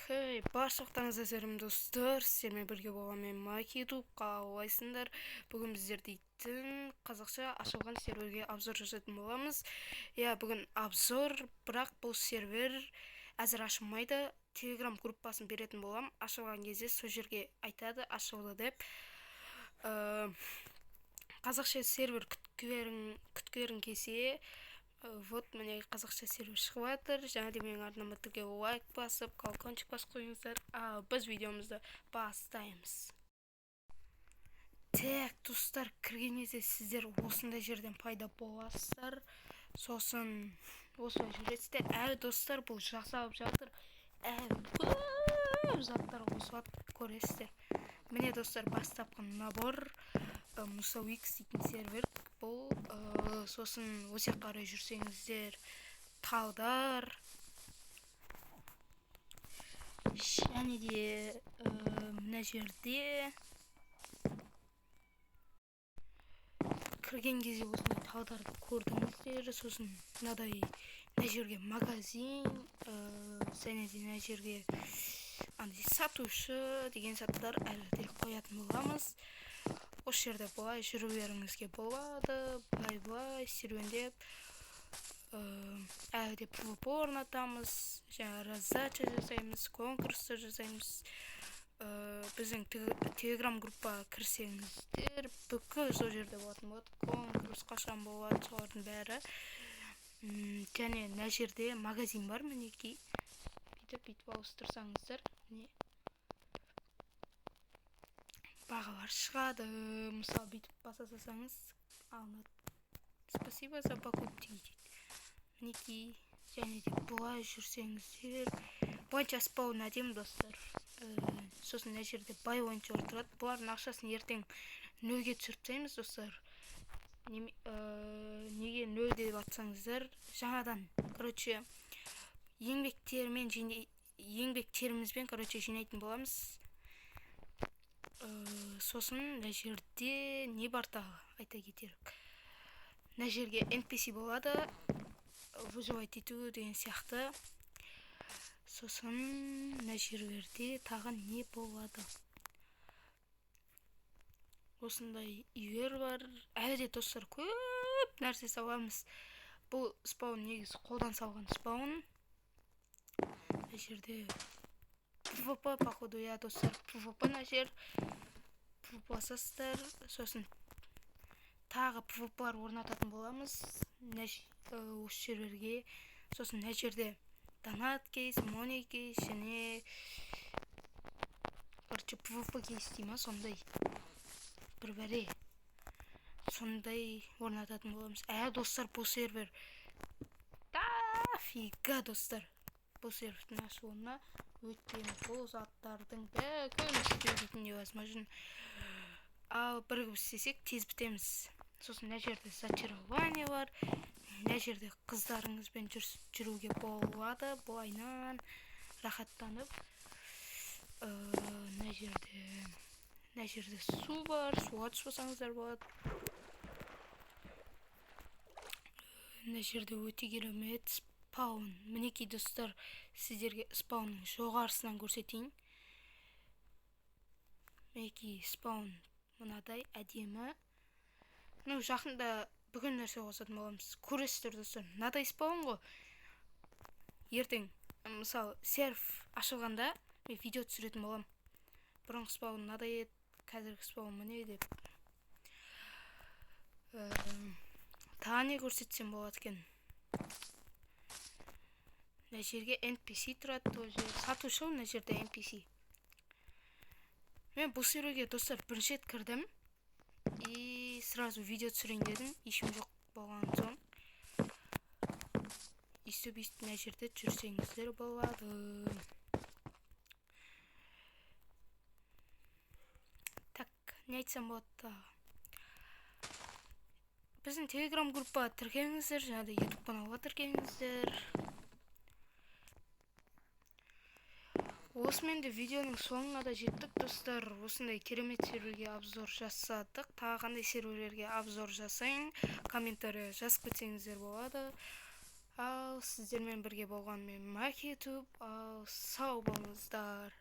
Хей, баршылықтарыңызға сәлем достар, сіздермен бірге болған мен Макиду, қалайсыңдар? Бүгін біздер дейтін қазақша ашылған серверге обзор жасайтын боламыз. Бүгін обзор, бірақ бұл сервер әзір ашылмайды. Телеграм группасын беретін болам. Ашылған кезде сол жерге айтады, ашылды деп. Қазақша сервер күткерін келсе, вот міне қазақша сервер шығып жатыр. Және де менің артыма түрге лайк басып, колокольчик басып қойыңыздар. Біз видеомызды бастаймыз. Так, достар, кірген кезде сіздер осындай жерден пайда боласыздар. Сосын осылай жүретсіздер. Достар, бұл жасалып жатыр. Көп заттар қосылады, көресіздер. Міне достар, бастапқы набор Musawix дейтін сервер. Бұл сосын өсе қарай жүрсеңіздер талдар, және де мына жерде кірген кезде осындай талдарды көрдіңіздер. Сосын мынадай мына жерге магазин, және де мына жерге сатушы деген заттар әлі қоятын боламыз. Осы жерде былай жүру беріңізге болады, былай серуендеп, әлі де PvP орнатамыз, жаңа раздача жасаймыз, конкурстар жасаймыз. Біздің телеграм группа кірсеңіздер, бүкіл сол жерде болатын болады. Конкурс қашан болады, солардың бәрі. Және мына жерде магазин бар, мінекей. Бүйтіп ауыстырсаңыздар, не бағалар шығады. Мысалы, бүйтіп басасаңыз алынады. Спасибо за покупки дейді. Мінекей, және де бұлай жүрсеңіздер, бойынша спаун әдемі достар. Сосын мына жерде бай ойыншылар тұрады. Бұлардың ақшасын ертең нөлге түсіріп тастаймыз достар. Неге нөл деп атсаңыздар, жаңадан еңбектерімізбен жинайтын боламыз. Сосын мына жерде не бар тағы айта кетерік. Мына жерге NPC болады, выживать ету деген сияқты. Сосын мына жерлерде тағы не болады? Осындай үйлер бар. Әлі де достар көп нәрсе саламыз. Бұл спаун негізі қолдан салған спаун. Мына жерде PvP, походу, достар, PvP мына жер. PvP басасыздар. Сосын тағы PvP-лар орнататын боламыз осы серверге. Сосын мына жерде донат кейс, money кейс, және PvP кейс дейма, сондай бір бәре. Сондай орнататын боламыз. Достар, бұл сервер дофига достар. Бұл сервердің ашылуына өйткені бұл заттардың бәрін істеудің невозможно. Ал бірігіп істесек тез бітеміз. Сосын мына жерде зачарование бар. Мына жерде қыздарыңызбен жүруге болады, бұлайнан рахаттанып. Мына жерде су бар, суға түспесаңыздар болады. Мына жерде өте керемет спаун. Мінекей достар, сіздерге спаунның жоғарысынан көрсетейін. Мінекей спаун мынадай әдемі. Жақында бүгін нәрсе қосатын боламыз. Көресіздер достар, мынадай спаун ғой. Ертең, мысалы, серф ашылғанда мен видео түсіретін болам. Бұрынғы спаун мынадай еді, қазіргі спаун міне деп. Тағы не көрсетсем болады екен. Мына жерге NPC тұрады, сатушы мына жерде NPC. Мен бұл серверге достар бірінші рет кірдім. И сразу видео түсірейін дедім, ешім жоқ болған соң. Өйстіп мына жерде жүрсеңіздер болады. Так, не айтсам болады? Біздің телеграм группа тіркеліңіздер, және де YouTube каналға тіркеліңіздер. Осымен де видеоның соңына да жеттік достар. Осындай керемет серверге обзор жасадық. Тағы қандай серверлерге обзор жасайын, комментария жазып кетсеңіздер болады. Ал сіздермен бірге болған мен Маки Ютуб. Ал сау болыңыздар.